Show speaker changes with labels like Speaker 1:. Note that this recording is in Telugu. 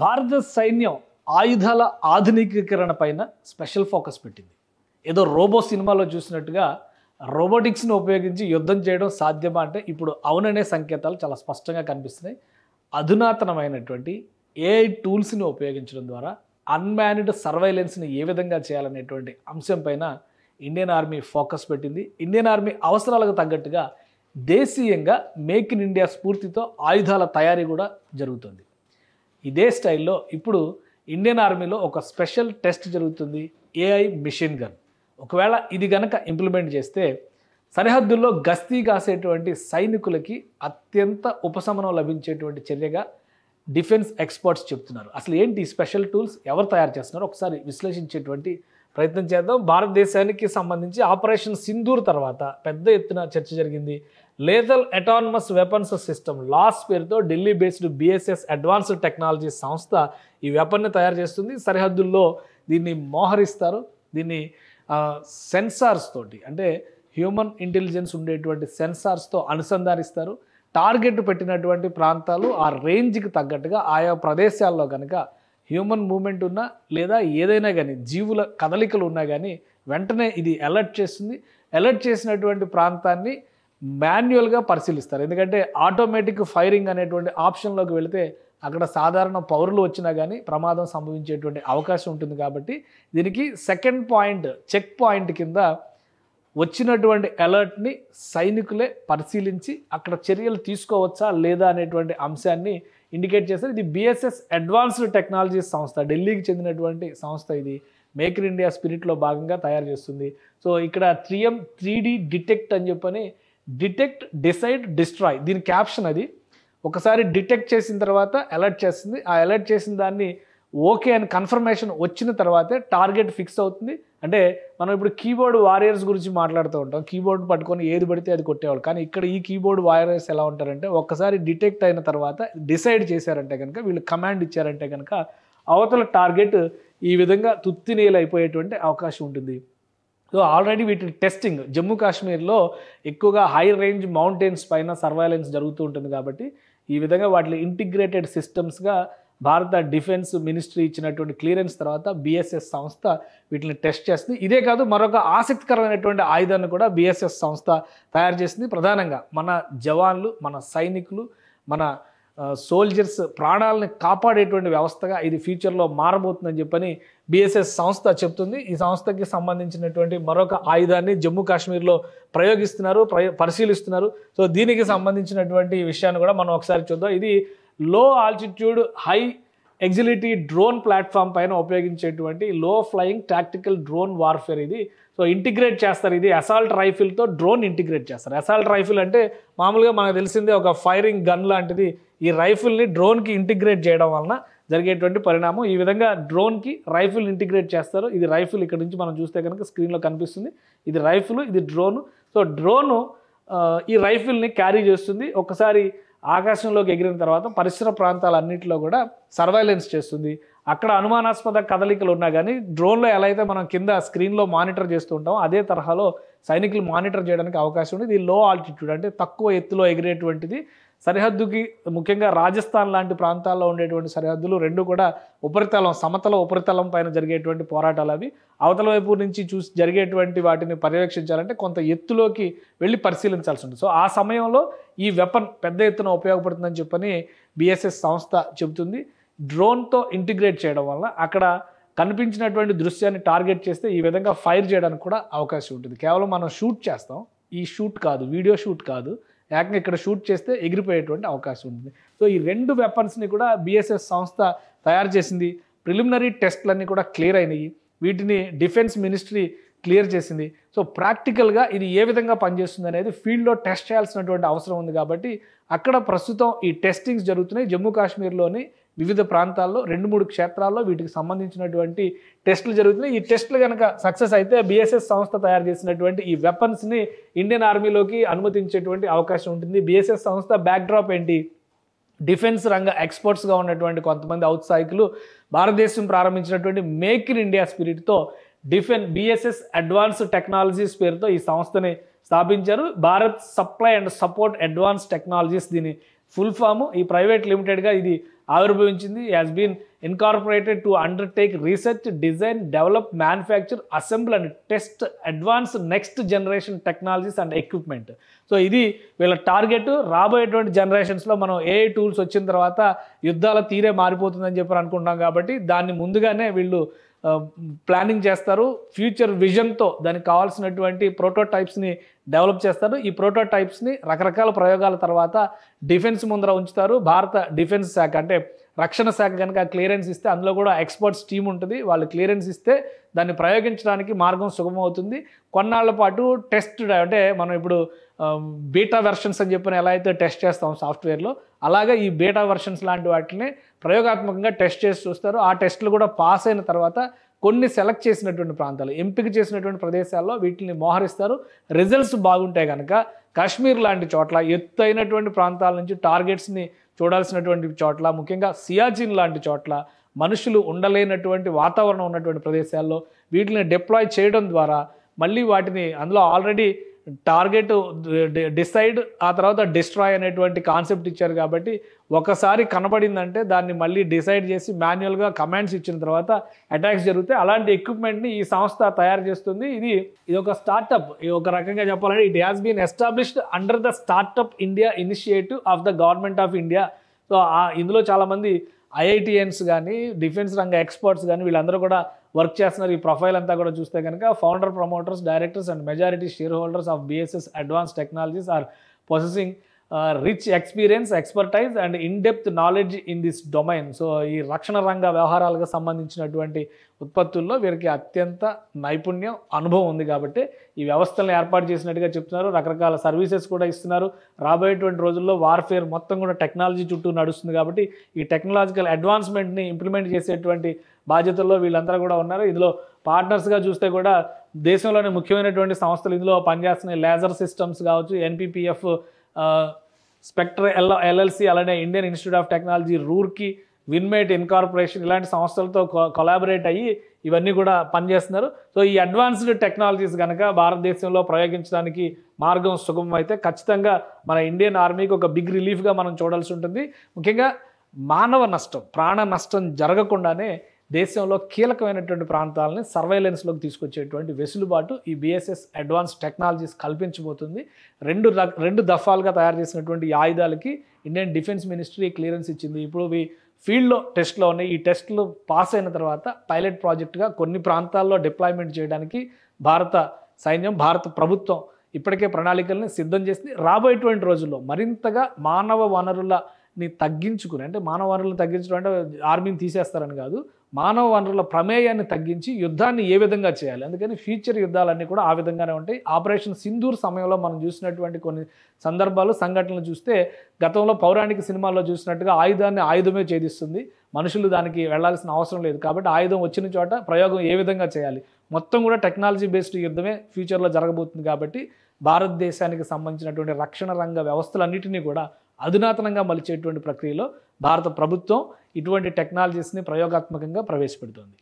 Speaker 1: భారత సైన్యం ఆయుధాల ఆధునికీకరణ పైన స్పెషల్ ఫోకస్ పెట్టింది. ఏదో రోబో సినిమాలో చూసినట్టుగా రోబోటిక్స్ని ఉపయోగించి యుద్ధం చేయడం సాధ్యమా అంటే ఇప్పుడు అవుననే సంకేతాలు చాలా స్పష్టంగా కనిపిస్తున్నాయి. అధునాతనమైనటువంటి ఏఐ టూల్స్ని ఉపయోగించడం ద్వారా అన్మాన్డ్ సర్వైలెన్స్ని ఏ విధంగా చేయాలనేటువంటి అంశం పైన ఇండియన్ ఆర్మీ ఫోకస్ పెట్టింది. ఇండియన్ ఆర్మీ అవసరాలకు తగ్గట్టుగా దేశీయంగా మేక్ ఇన్ ఇండియా స్ఫూర్తితో ఆయుధాల తయారీ కూడా జరుగుతుంది. ఇదే స్టైల్లో ఇప్పుడు ఇండియన్ ఆర్మీలో ఒక స్పెషల్ టెస్ట్ జరుగుతుంది, ఏఐ మిషన్ గన్. ఒకవేళ ఇది కనుక ఇంప్లిమెంట్ చేస్తే సరిహద్దుల్లో గస్తీ కాసేటువంటి సైనికులకి అత్యంత ఉపశమనం లభించేటువంటి చర్యగా డిఫెన్స్ ఎక్స్పర్ట్స్ చెప్తున్నారు. అసలు ఏంటి స్పెషల్ టూల్స్, ఎవరు తయారు చేస్తున్నారు ఒకసారి విశ్లేషించేటువంటి ప్రయత్నం చేద్దాం. భారతదేశానికి సంబంధించి ఆపరేషన్ సింధూర్ తర్వాత పెద్ద ఎత్తున చర్చ జరిగింది. లేథల్ అటానమస్ వెపన్స్ సిస్టమ్ లాస్ పేరుతో Delhi based BSS advanced technology సంస్థ ఈ వెపన్ని తయారు చేస్తుంది. సరిహద్దుల్లో దీన్ని మోహరిస్తారు. దీన్ని సెన్సార్స్ తోటి, అంటే హ్యూమన్ ఇంటెలిజెన్స్ ఉండేటువంటి సెన్సార్స్తో అనుసంధానిస్తారు. టార్గెట్ పెట్టినటువంటి ప్రాంతాలు ఆ రేంజ్కి తగ్గట్టుగా ఆయా ప్రదేశాల్లో కనుక హ్యూమన్ మూమెంట్ ఉన్నా లేదా ఏదైనా కానీ జీవుల కదలికలు ఉన్నా కానీ వెంటనే ఇది అలర్ట్ చేస్తుంది. అలర్ట్ చేసినటువంటి ప్రాంతాన్ని మాన్యువల్గా పరిశీలిస్తారు. ఎందుకంటే ఆటోమేటిక్ ఫైరింగ్ అనేటువంటి ఆప్షన్లోకి వెళితే అక్కడ సాధారణ పౌరులు వచ్చినా కానీ ప్రమాదం సంభవించేటువంటి అవకాశం ఉంటుంది. కాబట్టి దీనికి సెకండ్ పాయింట్, చెక్ పాయింట్ కింద వచ్చినటువంటి అలర్ట్ని సైనికులే పరిశీలించి అక్కడ చర్యలు తీసుకోవచ్చా లేదా అనేటువంటి అంశాన్ని ఇండికేట్ చేస్తారు. ఇది బిఎస్ఎస్ అడ్వాన్స్డ్ టెక్నాలజీ సంస్థ, ఢిల్లీకి చెందినటువంటి సంస్థ. ఇది మేక్ ఇన్ ఇండియా స్పిరిట్లో భాగంగా తయారు చేస్తుంది. సో ఇక్కడ 3D డిటెక్ట్ అని చెప్పని, డిటెక్ట్, డిసైడ్, డిస్ట్రాయ్ దీని క్యాప్షన్ అది. ఒకసారి డిటెక్ట్ చేసిన తర్వాత అలర్ట్ చేస్తుంది. ఆ అలర్ట్ చేసిన దాన్ని ఓకే అని కన్ఫర్మేషన్ వచ్చిన తర్వాతే టార్గెట్ ఫిక్స్ అవుతుంది. అంటే మనం ఇప్పుడు కీబోర్డ్ వారియర్స్ గురించి మాట్లాడుతూ ఉంటాం. కీబోర్డ్ పట్టుకొని ఏది పడితే అది కొట్టేవాళ్ళు. కానీ ఇక్కడ ఈ కీబోర్డ్ వారియర్స్ ఎలా ఉంటారంటే ఒక్కసారి డిటెక్ట్ అయిన తర్వాత డిసైడ్ చేశారంటే కనుక, వీళ్ళు కమాండ్ ఇచ్చారంటే కనుక అవతల టార్గెట్ ఈ విధంగా తుత్తినీలు అయిపోయేటువంటి అవకాశం ఉంటుంది. సో ఆల్రెడీ వీటి టెస్టింగ్ జమ్మూ కాశ్మీర్లో ఎక్కువగా హై రేంజ్ మౌంటైన్స్ పైన సర్వైలెన్స్ జరుగుతూ ఉంటుంది. కాబట్టి ఈ విధంగా వాటిని ఇంటిగ్రేటెడ్ సిస్టమ్స్గా భారత డిఫెన్స్ మినిస్ట్రీ ఇచ్చినటువంటి క్లియరెన్స్ తర్వాత బిఎస్ఎస్ సంస్థ వీటిని టెస్ట్ చేస్తుంది. ఇదే కాదు, మరొక ఆసక్తికరమైనటువంటి ఆయుధాన్ని కూడా బిఎస్ఎస్ సంస్థ తయారు చేసింది. ప్రధానంగా మన జవాన్లు, మన సైనికులు, మన సోల్జర్స్ ప్రాణాలను కాపాడేటువంటి వ్యవస్థగా ఇది ఫ్యూచర్లో మారబోతుందని చెప్పని బిఎస్ఎస్ సంస్థ చెప్తుంది. ఈ సంస్థకి సంబంధించినటువంటి మరొక ఆయుధాన్ని జమ్మూ కాశ్మీర్లో ప్రయోగిస్తున్నారు, పరిశీలిస్తున్నారు. సో దీనికి సంబంధించినటువంటి విషయాన్ని కూడా మనం ఒకసారి చూద్దాం. ఇది లో ఆల్టిట్యూడ్ హై ఎగ్జిలిటీ డ్రోన్ ప్లాట్ఫామ్ పైన ఉపయోగించేటువంటి లో ఫ్లయింగ్ టాక్టికల్ డ్రోన్ వార్ఫేర్ ఇది. సో ఇంటిగ్రేట్ చేస్తారు. ఇది అసాల్ట్ రైఫిల్తో డ్రోన్ ఇంటిగ్రేట్ చేస్తారు. అసాల్ట్ రైఫిల్ అంటే మామూలుగా మనకు తెలిసిందే ఒక ఫైరింగ్ గన్ లాంటిది. ఈ రైఫిల్ని డ్రోన్కి ఇంటిగ్రేట్ చేయడం వలన జరిగేటువంటి పరిణామం. ఈ విధంగా డ్రోన్కి రైఫిల్ ఇంటిగ్రేట్ చేస్తారు. ఇది రైఫిల్ ఇక్కడ నుంచి మనం చూస్తే కనుక స్క్రీన్లో కనిపిస్తుంది. ఇది రైఫిల్, ఇది డ్రోను. సో డ్రోను ఈ రైఫిల్ని క్యారీ చేస్తుంది. ఒకసారి ఆకాశంలోకి ఎగిరిన తర్వాత పరిసర ప్రాంతాలన్నింటిలో కూడా సర్వైలెన్స్ చేస్తుంది. అక్కడ అనుమానాస్పద కదలికలు ఉన్నా కానీ డ్రోన్లో ఎలా అయితే మనం కింద స్క్రీన్లో మానిటర్ చేస్తూ ఉంటామో అదే తరహాలో సైనికులు మానిటర్ చేయడానికి అవకాశం ఉంది. ఇది లో ఆల్టిట్యూడ్ అంటే తక్కువ ఎత్తులో ఎగిరేటువంటిది. సరిహద్దుకి ముఖ్యంగా రాజస్థాన్ లాంటి ప్రాంతాల్లో ఉండేటువంటి సరిహద్దులు రెండు కూడా ఉపరితలం, సమతల ఉపరితలం పైన జరిగేటువంటి పోరాటాలు అవి. అవతల వైపు నుంచి చూసి జరిగేటువంటి వాటిని పర్యవేక్షించాలంటే కొంత ఎత్తులోకి వెళ్ళి పరిశీలించాల్సి ఉంటుంది. సో ఆ సమయంలో ఈ వెపన్ పెద్ద ఎత్తున ఉపయోగపడుతుందని చెప్పని బిఎస్ఎస్ సంస్థ చెబుతుంది. డ్రోన్తో ఇంటిగ్రేట్ చేయడం వల్ల అక్కడ కనిపించినటువంటి దృశ్యాన్ని టార్గెట్ చేస్తే ఈ విధంగా ఫైర్ చేయడానికి కూడా అవకాశం ఉంటుంది. కేవలం మనం షూట్ చేస్తాం, ఈ షూట్ కాదు, వీడియో షూట్ కాదు, ఏకంగా ఇక్కడ షూట్ చేస్తే ఎగిరిపోయేటువంటి అవకాశం ఉంటుంది. సో ఈ రెండు వెపన్స్ని కూడా బిఎస్ఎస్ సంస్థ తయారు చేసింది. ప్రిలిమినరీ టెస్ట్లన్నీ కూడా క్లియర్ అయినాయి. వీటిని డిఫెన్స్ మినిస్ట్రీ క్లియర్ చేసింది. సో ప్రాక్టికల్గా ఇది ఏ విధంగా పనిచేస్తుంది అనేది ఫీల్డ్లో టెస్ట్ చేయాల్సినటువంటి అవసరం ఉంది. కాబట్టి అక్కడ ప్రస్తుతం ఈ టెస్టింగ్స్ జరుగుతున్నాయి. జమ్మూ కాశ్మీర్లోని వివిధ ప్రాంతాల్లో 2-3 క్షేత్రాల్లో వీటికి సంబంధించినటువంటి టెస్టులు జరుగుతున్నాయి. ఈ టెస్టులు కనుక సక్సెస్ అయితే బిఎస్ఎస్ సంస్థ తయారు చేసినటువంటి ఈ వెపన్స్ని ఇండియన్ ఆర్మీలోకి అనుమతించేటువంటి అవకాశం ఉంటుంది. బిఎస్ఎస్ సంస్థ బ్యాక్డ్రాప్ ఏంటి? డిఫెన్స్ రంగ ఎక్స్పర్ట్స్గా ఉన్నటువంటి కొంతమంది ఔత్సాహికులు భారతదేశం ప్రారంభించినటువంటి మేక్ ఇన్ ఇండియా స్పిరిట్తో బిఎస్ఎస్ అడ్వాన్స్డ్ టెక్నాలజీస్ పేరుతో ఈ సంస్థని స్థాపించారు. Bharat supply and support advance technologies దీని ఫుల్ ఫామ్. ఈ ప్రైవేట్ లిమిటెడ్గా ఇది ఆవిర్భవించింది. Has been incorporated to undertake research, design, develop, manufacture, assemble and test advance next generation technologies and equipment. So ఇది వీళ్ళ టార్గెట్. రాబోయేటువంటి జనరేషన్స్లో మనం ఏఐ టూల్స్ వచ్చిన తర్వాత యుద్ధాల తీరే మారిపోతుందని చెప్పి అనుకుంటున్నాం కాబట్టి దాన్ని ముందుగానే వీళ్ళు ప్లానింగ్ చేస్తారు. ఫ్యూచర్ విజన్తో దానికి కావాల్సినటువంటి ప్రోటోటైప్స్ని డెవలప్ చేస్తారు. ఈ ప్రోటోటైప్స్ని రకరకాల ప్రయోగాల తర్వాత డిఫెన్స్ ముందర ఉంచుతారు. భారత డిఫెన్స్ శాఖ అంటే రక్షణ శాఖ కనుక క్లియరెన్స్ ఇస్తే అందులో కూడా ఎక్స్పర్ట్స్ టీం ఉంటుంది. వాళ్ళు క్లియరెన్స్ ఇస్తే దాన్ని ప్రయోగించడానికి మార్గం సుగమవుతుంది. కొన్నాళ్ల పాటు టెస్ట్ అంటే మనం ఇప్పుడు బీటా వెర్షన్స్ అని చెప్పిన ఎలా అయితే టెస్ట్ చేస్తాం సాఫ్ట్వేర్లో, అలాగే ఈ బీటా వెర్షన్స్ లాంటి వాటిని ప్రయోగాత్మకంగా టెస్ట్ చేసి చూస్తారు. ఆ టెస్టులు కూడా పాస్ అయిన తర్వాత కొన్ని సెలెక్ట్ చేసినటువంటి ప్రాంతాలు, ఎంపిక చేసినటువంటి ప్రదేశాల్లో వీటిని మోహరిస్తారు. రిజల్ట్స్ బాగుంటే కనుక కాశ్మీర్ లాంటి చోట్ల, ఎత్తైనటువంటి ప్రాంతాల నుంచి టార్గెట్స్ని చూడాల్సినటువంటి చోట్ల, ముఖ్యంగా సియాచిన్ లాంటి చోట్ల, మనుషులు ఉండలేనటువంటి వాతావరణం ఉన్నటువంటి ప్రదేశాల్లో వీటిని డిప్లాయ్ చేయడం ద్వారా మళ్ళీ వాటిని అందులో ఆల్రెడీ టార్గెట్ డిసైడ్ ఆ తర్వాత డిస్ట్రాయ్ అనేటువంటి కాన్సెప్ట్ ఇచ్చారు కాబట్టి ఒకసారి కనబడిందంటే దాన్ని మళ్ళీ డిసైడ్ చేసి మాన్యువల్గా కమాండ్స్ ఇచ్చిన తర్వాత అటాక్స్ జరుగుతాయి. అలాంటి ఎక్విప్మెంట్ని ఈ సంస్థ తయారు చేస్తుంది. ఇది ఒక స్టార్టప్. ఒక రకంగా చెప్పాలంటే it has been established under the startup India initiative of the government of India. So ఇందులో చాలామంది ఐఐటిఎన్స్ కానీ డిఫెన్స్ రంగ ఎక్స్పర్ట్స్ కానీ వీళ్ళందరూ కూడా వర్క్ చేస్తున్నారు. ఈ ప్రొఫైల్ అంతా కూడా చూస్తే కనుక founder, promoters, directors and majority shareholders of BSS advance technologies are possessing rich experience, expertise and in depth knowledge in this domain. So ఈ రక్షణ రంగ వ్యవహారాలకు సంబంధించినటువంటి ఉత్పత్తుల్లో వీరికి అత్యంత నైపుణ్యం, అనుభవం ఉంది కాబట్టి ఈ వ్యవస్థలను ఏర్పాటు చేసినట్టుగా చెప్తున్నారు. రకరకాల సర్వీసెస్ కూడా ఇస్తున్నారు. రాబోయేటువంటి రోజుల్లో వార్ఫేర్ మొత్తం కూడా టెక్నాలజీ చుట్టూ నడుస్తుంది కాబట్టి ఈ టెక్నాలజికల్ అడ్వాన్స్మెంట్ని ఇంప్లిమెంట్ చేసేటువంటి బాధ్యతల్లో వీళ్ళందరూ కూడా ఉన్నారు. ఇందులో పార్ట్నర్స్గా చూస్తే కూడా దేశంలోని ముఖ్యమైనటువంటి సంస్థలు ఇందులో పనిచేస్తున్నాయి. లేజర్ సిస్టమ్స్ కావచ్చు, ఎన్పిపిఎఫ్, స్పెక్టర్ ఎల్ఎల్సి, అలానే Indian Institute of Technology Roorkee, Winmate incorporation ఇలాంటి సంస్థలతో కొలాబరేట్ అయ్యి ఇవన్నీ కూడా పనిచేస్తున్నారు. సో ఈ అడ్వాన్స్డ్ టెక్నాలజీస్ కనుక భారతదేశంలో ప్రయోగించడానికి మార్గం సుగమం అయితే ఖచ్చితంగా మన ఇండియన్ ఆర్మీకి ఒక బిగ్ రిలీఫ్గా మనం చూడాల్సి ఉంటుంది. ముఖ్యంగా మానవ నష్టం, ప్రాణ నష్టం జరగకుండానే దేశంలో కీలకమైనటువంటి ప్రాంతాలని సర్వైలెన్స్లోకి తీసుకొచ్చేటువంటి వెసులుబాటు ఈ బిఎస్ఎస్ అడ్వాన్స్ టెక్నాలజీస్ కల్పించబోతుంది. రెండు దఫాలుగా తయారు చేసినటువంటి ఈ ఆయుధాలకి ఇండియన్ డిఫెన్స్ మినిస్ట్రీ క్లియరెన్స్ ఇచ్చింది. ఇప్పుడు ఇవి ఫీల్డ్లో టెస్ట్లో ఉన్నాయి. ఈ టెస్ట్లు పాస్ అయిన తర్వాత పైలట్ ప్రాజెక్టుగా కొన్ని ప్రాంతాల్లో డిప్లాయ్మెంట్ చేయడానికి భారత సైన్యం, భారత ప్రభుత్వం ఇప్పటికే ప్రణాళికల్ని సిద్ధం చేసింది. రాబోయేటువంటి రోజుల్లో మరింతగా మానవ వనరులని తగ్గించుకుని, అంటే మానవ వనరులను తగ్గించడం అంటే ఆర్మీని తీసేస్తారని కాదు, మానవ వనరుల ప్రమేయాన్ని తగ్గించి యుద్ధాన్ని ఏ విధంగా చేయాలి, అందుకని ఫ్యూచర్ యుద్ధాలన్నీ కూడా ఆ విధంగానే ఉంటాయి. ఆపరేషన్ సింధూర్ సమయంలో మనం చూసినటువంటి కొన్ని సందర్భాలు, సంఘటనలు చూస్తే గతంలో పౌరాణిక సినిమాల్లో చూసినట్టుగా ఆయుధాన్ని ఆయుధమే ఛేదిస్తుంది, మనుషులు దానికి వెళ్లాల్సిన అవసరం లేదు. కాబట్టి ఆయుధం వచ్చిన చోట ప్రయోగం ఏ విధంగా చేయాలి, మొత్తం కూడా టెక్నాలజీ బేస్డ్ యుద్ధమే ఫ్యూచర్లో జరగబోతుంది. కాబట్టి భారతదేశానికి సంబంధించినటువంటి రక్షణ రంగ వ్యవస్థలన్నిటినీ కూడా అధునాతనంగా మలిచేటువంటి ప్రక్రియలో భారత ప్రభుత్వం ఇటువంటి టెక్నాలజీస్ని ప్రయోగాత్మకంగా ప్రవేశపెడుతోంది.